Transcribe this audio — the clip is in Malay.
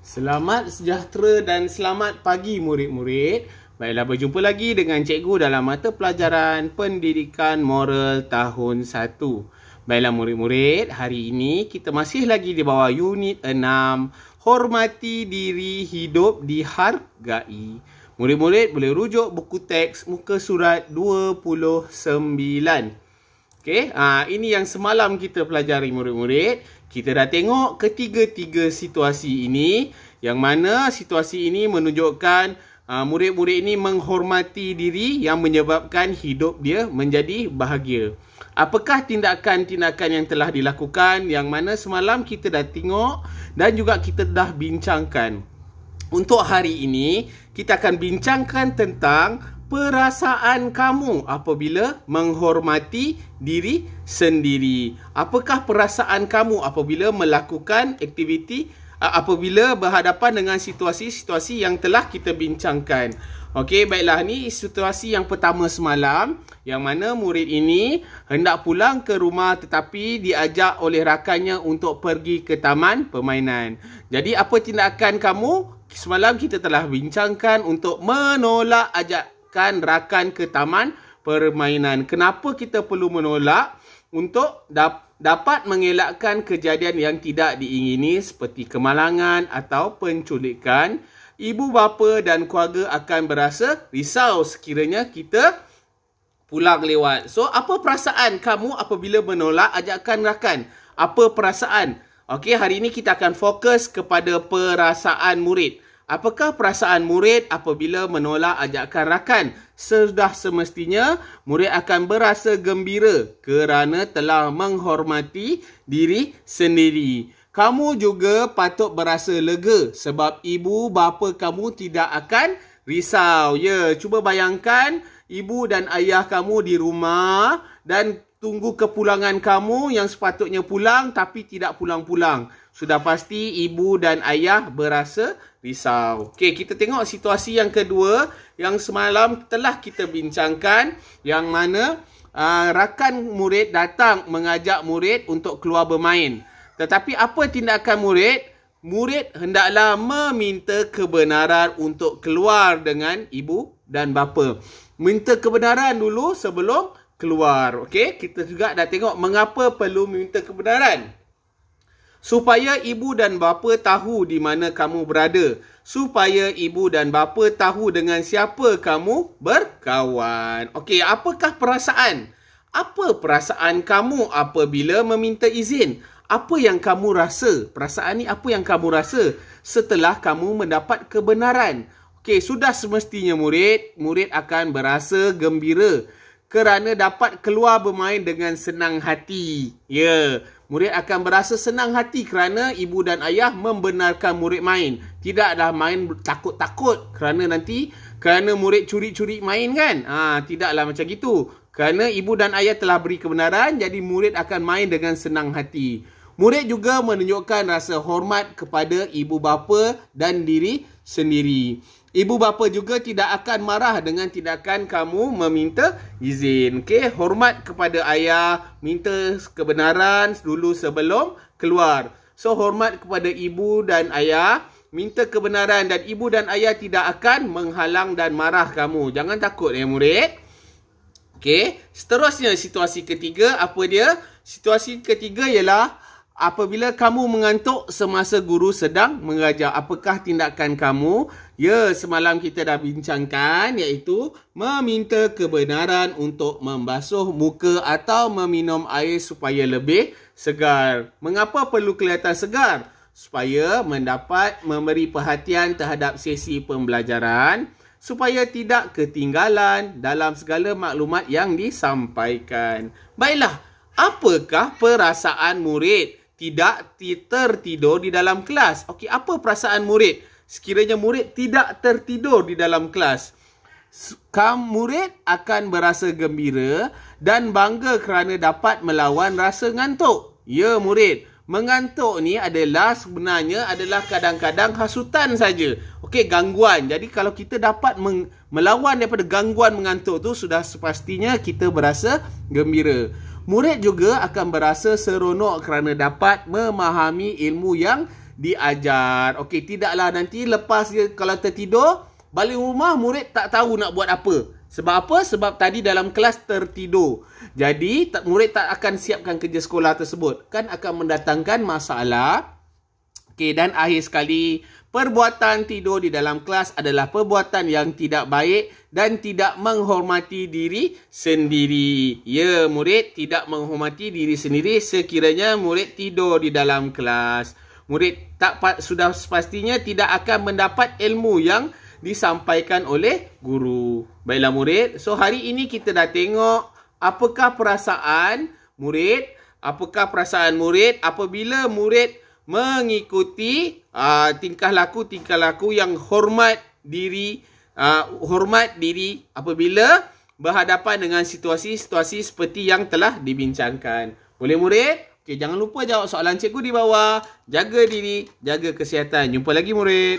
Selamat sejahtera dan selamat pagi murid-murid. Baiklah, berjumpa lagi dengan cikgu dalam mata pelajaran Pendidikan Moral tahun 1. Baiklah murid-murid, hari ini kita masih lagi di bawah unit 6, Hormati diri, hidup dihargai. Murid-murid boleh rujuk buku teks muka surat 29. Okey, ini yang semalam kita pelajari murid-murid. Kita dah tengok ketiga-tiga situasi ini, yang mana situasi ini menunjukkan murid-murid ini menghormati diri yang menyebabkan hidup dia menjadi bahagia. Apakah tindakan-tindakan yang telah dilakukan, yang mana semalam kita dah tengok dan juga kita dah bincangkan. Untuk hari ini, kita akan bincangkan tentang perasaan kamu apabila menghormati diri sendiri. Apakah perasaan kamu apabila melakukan aktiviti, apabila berhadapan dengan situasi-situasi yang telah kita bincangkan. Okey, baiklah, ni situasi yang pertama semalam, yang mana murid ini hendak pulang ke rumah tetapi diajak oleh rakannya untuk pergi ke taman permainan. Jadi apa tindakan kamu? Semalam kita telah bincangkan untuk menolak ajakan rakan ke taman permainan. Kenapa kita perlu menolak? Untuk dapat mengelakkan kejadian yang tidak diingini seperti kemalangan atau penculikan. Ibu bapa dan keluarga akan berasa risau sekiranya kita pulang lewat. So, apa perasaan kamu apabila menolak ajakan rakan? Apa perasaan? Okey, hari ini kita akan fokus kepada perasaan murid. Apakah perasaan murid apabila menolak ajakan rakan? Sudah semestinya murid akan berasa gembira kerana telah menghormati diri sendiri. Kamu juga patut berasa lega sebab ibu bapa kamu tidak akan risau. Ya, cuba bayangkan ibu dan ayah kamu di rumah dan tunggu kepulangan kamu yang sepatutnya pulang tapi tidak pulang-pulang. Sudah pasti ibu dan ayah berasa risau. Okey, kita tengok situasi yang kedua yang semalam telah kita bincangkan, yang mana rakan murid datang mengajak murid untuk keluar bermain. Tetapi apa tindakan murid? Murid hendaklah meminta kebenaran untuk keluar dengan ibu dan bapa. Minta kebenaran dulu sebelum keluar. Okey, kita juga dah tengok mengapa perlu meminta kebenaran. Supaya ibu dan bapa tahu di mana kamu berada. Supaya ibu dan bapa tahu dengan siapa kamu berkawan. Okey, apakah perasaan? Apa perasaan kamu apabila meminta izin? Apa yang kamu rasa? Perasaan ni apa yang kamu rasa setelah kamu mendapat kebenaran? Okey, sudah semestinya murid akan berasa gembira kerana dapat keluar bermain dengan senang hati. Ya, murid akan berasa senang hati kerana ibu dan ayah membenarkan murid main. Tidaklah main takut-takut kerana murid curi-curi main kan? Tidaklah macam gitu. Kerana ibu dan ayah telah beri kebenaran, jadi murid akan main dengan senang hati. Murid juga menunjukkan rasa hormat kepada ibu bapa dan diri sendiri. Ibu bapa juga tidak akan marah dengan tindakan kamu meminta izin. Okey, hormat kepada ayah, minta kebenaran dulu sebelum keluar. So, hormat kepada ibu dan ayah, minta kebenaran, dan ibu dan ayah tidak akan menghalang dan marah kamu. Jangan takut ya murid. Okey, seterusnya situasi ketiga, apa dia? Situasi ketiga ialah apabila kamu mengantuk semasa guru sedang mengajar. Apakah tindakan kamu? Ya, semalam kita dah bincangkan, iaitu meminta kebenaran untuk membasuh muka atau meminum air supaya lebih segar. Mengapa perlu kelihatan segar? Supaya mendapat memberi perhatian terhadap sesi pembelajaran, supaya tidak ketinggalan dalam segala maklumat yang disampaikan. Baiklah, apakah perasaan murid tidak tertidur di dalam kelas? Okey, apa perasaan murid sekiranya murid tidak tertidur di dalam kelas? Murid akan berasa gembira dan bangga kerana dapat melawan rasa ngantuk. Ya murid, mengantuk ni sebenarnya adalah kadang-kadang hasutan saja. Okey, gangguan. Jadi kalau kita dapat melawan daripada gangguan mengantuk tu, sudah sepastinya kita berasa gembira. Murid juga akan berasa seronok kerana dapat memahami ilmu yang diajar. Okey, tidaklah nanti lepas dia kalau tertidur, balik rumah murid tak tahu nak buat apa. Sebab apa? Sebab tadi dalam kelas tertidur. Jadi, murid tak akan siapkan kerja sekolah tersebut. Kan akan mendatangkan masalah. Okey, dan akhir sekali, perbuatan tidur di dalam kelas adalah perbuatan yang tidak baik dan tidak menghormati diri sendiri. Ya, murid tidak menghormati diri sendiri sekiranya murid tidur di dalam kelas. Murid sudah pastinya tidak akan mendapat ilmu yang disampaikan oleh guru. Baiklah murid, so hari ini kita dah tengok apakah perasaan murid apabila murid mengikuti tingkah laku yang hormat diri apabila berhadapan dengan situasi-situasi seperti yang telah dibincangkan. Boleh murid? Okey, jangan lupa jawab soalan cikgu di bawah. Jaga diri, jaga kesihatan. Jumpa lagi murid.